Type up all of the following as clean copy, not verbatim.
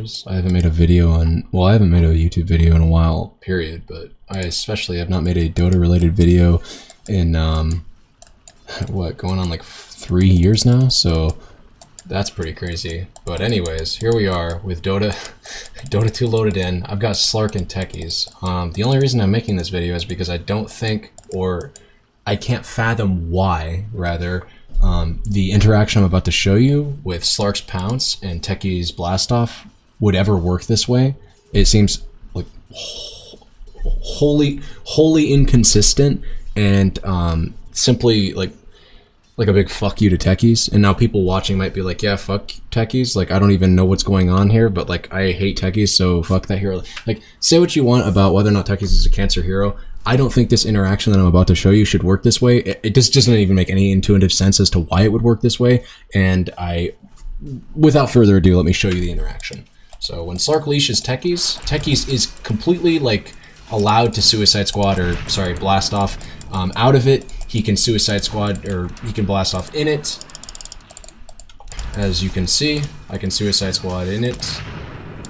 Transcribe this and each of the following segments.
hours. I haven't made a video on, well, I haven't made a YouTube video in a while, period, but I especially have not made a Dota related video in, what, going on like 3 years now? So that's pretty crazy. But anyways, here we are with Dota, Dota 2 loaded in. I've got Slark and Techies. The only reason I'm making this video is because I don't think, or I can't fathom why, rather, the interaction I'm about to show you with Slark's Pounce and Techies' Blastoff would ever work this way. It seems like wholly inconsistent and simply like a big fuck you to Techies. And now people watching might be like, yeah, fuck Techies. Like, I don't even know what's going on here, but like, I hate Techies, so fuck that hero. Like, say what you want about whether or not Techies is a cancer hero. I don't think this interaction that I'm about to show you should work this way. It just doesn't even make any intuitive sense as to why it would work this way. And without further ado, let me show you the interaction. So when Slark leashes Techies, Techies is completely like allowed to Suicide Squad, or sorry, Blast Off out of it. He can Suicide Squad, or he can Blast Off in it. As you can see, I can Suicide Squad in it.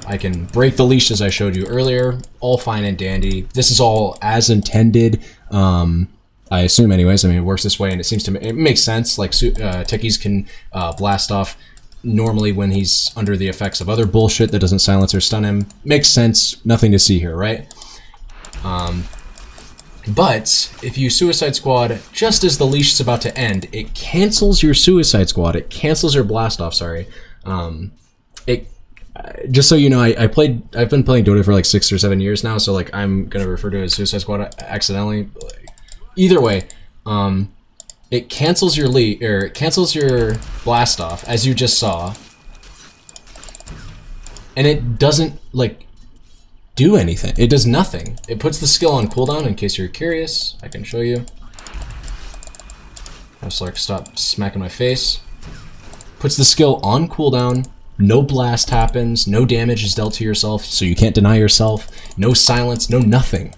I can break the leash as I showed you earlier, all fine and dandy. This is all as intended, I assume anyways. I mean, it works this way and it makes sense. Like Techies can blast off normally when he's under the effects of other bullshit that doesn't silence or stun him. Makes sense, nothing to see here, right? But if you Suicide Squad just as the leash is about to end, it cancels your Suicide Squad, it cancels your blast off, sorry. Just so you know, I've been playing Dota for like 6 or 7 years now, so like I'm gonna refer to it as Suicide Squad accidentally. Either way, it cancels your it cancels your blast off, as you just saw, and it doesn't like do anything. It does nothing. It puts the skill on cooldown. In case you're curious, I can show you. Have Slark stop smacking my face. Puts the skill on cooldown. No blast happens, no damage is dealt to yourself, so you can't deny yourself, no silence, no nothing.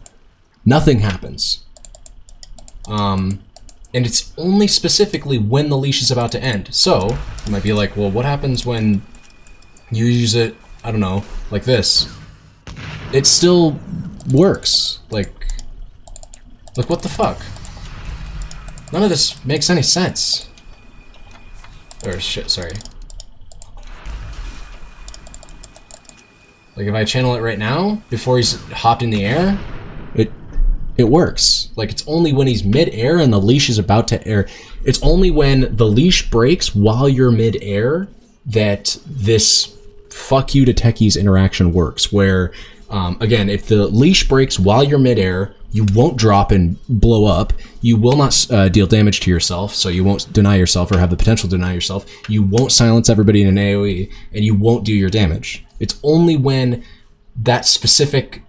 Nothing happens. And it's only specifically when the leash is about to end. So, you might be like, well, what happens when you use it, I don't know, like this? It still works. Like what the fuck? None of this makes any sense. Or shit, sorry. Like if I channel it right now, before he's hopped in the air, it works. Like it's only when he's mid-air and the leash is about to air. It's only when the leash breaks while you're mid-air that this fuck you to Techies interaction works. Where, again, if the leash breaks while you're mid-air, you won't drop and blow up. You will not deal damage to yourself, so you won't deny yourself or have the potential to deny yourself. You won't silence everybody in an AoE, and you won't do your damage. It's only when that specific,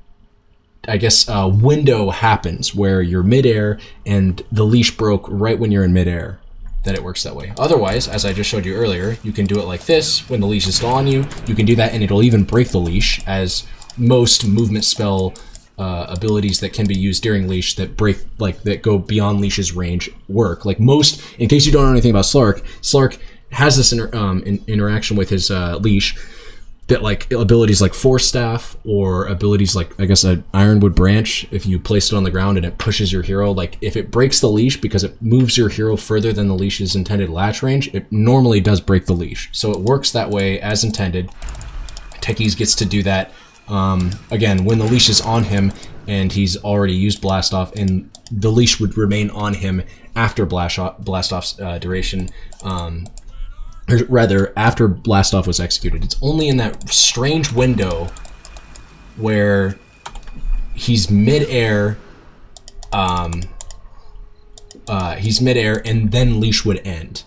I guess, window happens where you're mid-air and the leash broke right when you're in mid-air that it works that way. Otherwise, as I just showed you earlier, you can do it like this when the leash is still on you. You can do that and it'll even break the leash, as most movement spell abilities that can be used during leash that break, like that go beyond leash's range work. Like most, in case you don't know anything about Slark, Slark has this interaction with his leash that like abilities like Force Staff or abilities like, I guess, an Ironwood Branch, if you place it on the ground and it pushes your hero, like if it breaks the leash because it moves your hero further than the leash's intended latch range, it normally does break the leash. So it works that way as intended. Techies gets to do that again when the leash is on him and he's already used Blast Off, and the leash would remain on him after Blast Off's duration. Or rather, after Blast Off was executed. It's only in that strange window where he's mid-air, and then leash would end,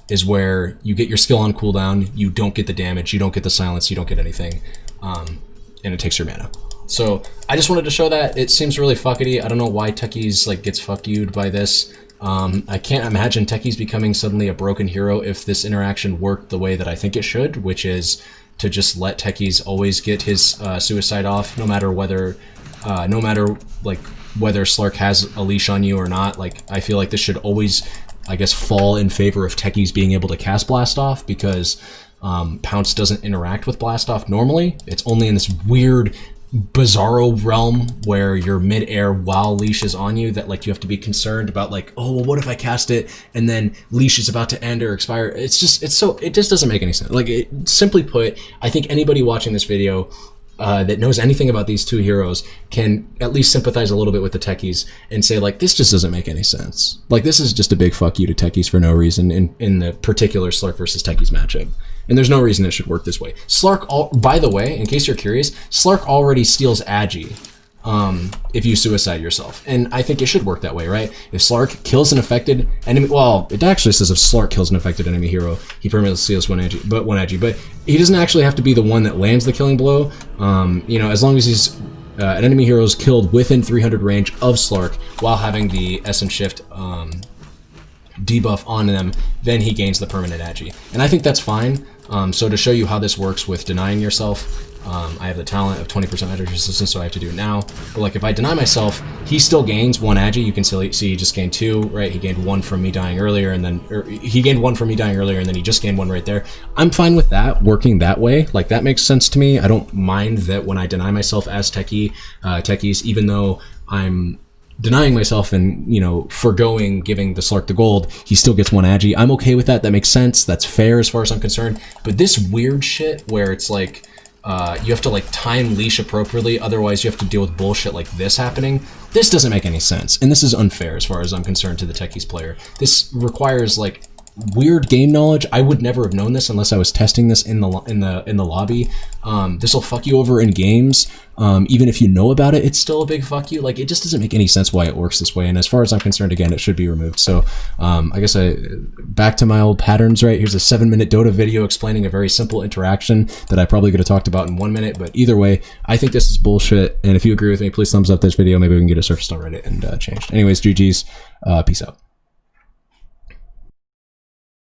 is where you get your skill on cooldown, you don't get the damage, you don't get the silence, you don't get anything, and it takes your mana. So I just wanted to show that. It seems really fuckety. I don't know why Techies like gets fuck you'd by this. I can't imagine Techies becoming suddenly a broken hero if this interaction worked the way that I think it should, which is to just let Techies always get his suicide off, no matter whether Slark has a leash on you or not. Like, I feel like this should always, I guess, fall in favor of Techies being able to cast Blast Off, because Pounce doesn't interact with Blast Off normally. It's only in this weird bizarro realm where you're mid-air while leash is on you that like you have to be concerned about like, oh well, what if I cast it and then leash is about to end or expire. It just doesn't make any sense. Like, simply put, I think anybody watching this video that knows anything about these two heroes can at least sympathize a little bit with the Techies and say like, this just doesn't make any sense. Like, this is just a big fuck you to Techies for no reason in the particular Slark versus Techies matchup. And there's no reason it should work this way. Slark, by the way, in case you're curious, Slark already steals Agi if you suicide yourself. And I think it should work that way, right? If Slark kills an affected enemy, well, it actually says if Slark kills an affected enemy hero, he permanently steals one Agi. But he doesn't actually have to be the one that lands the killing blow. You know, as long as he's an enemy hero is killed within 300 range of Slark while having the Essence Shift debuff on them, then he gains the permanent Agi. And I think that's fine. So to show you how this works with denying yourself, I have the talent of 20% magic resistance, so I have to do it now. But like, if I deny myself, he still gains one Agi. You can see he just gained 2, right? He gained 1 from me dying earlier, and then he gained 1 from me dying earlier, and then he just gained 1 right there. I'm fine with that working that way. Like, that makes sense to me. I don't mind that when I deny myself as Techies, even though I'm denying myself and, you know, forgoing giving the Slark the gold, he still gets 1 Agi. I'm okay with that. That makes sense. That's fair as far as I'm concerned. But this weird shit where it's like, you have to like time leash appropriately, otherwise you have to deal with bullshit like this happening. This doesn't make any sense, and this is unfair as far as I'm concerned to the Techies player. This requires like weird game knowledge. I would never have known this unless I was testing this in the lobby. This will fuck you over in games. Even if you know about it, it's still a big fuck you. Like, it just doesn't make any sense why it works this way. And as far as I'm concerned, again, it should be removed. So I guess back to my old patterns, right? Here's a 7-minute Dota video explaining a very simple interaction that I probably could have talked about in 1 minute. But either way, I think this is bullshit. And if you agree with me, please thumbs up this video. Maybe we can get it surfaced on Reddit and changed. Anyways, GG's. Peace out.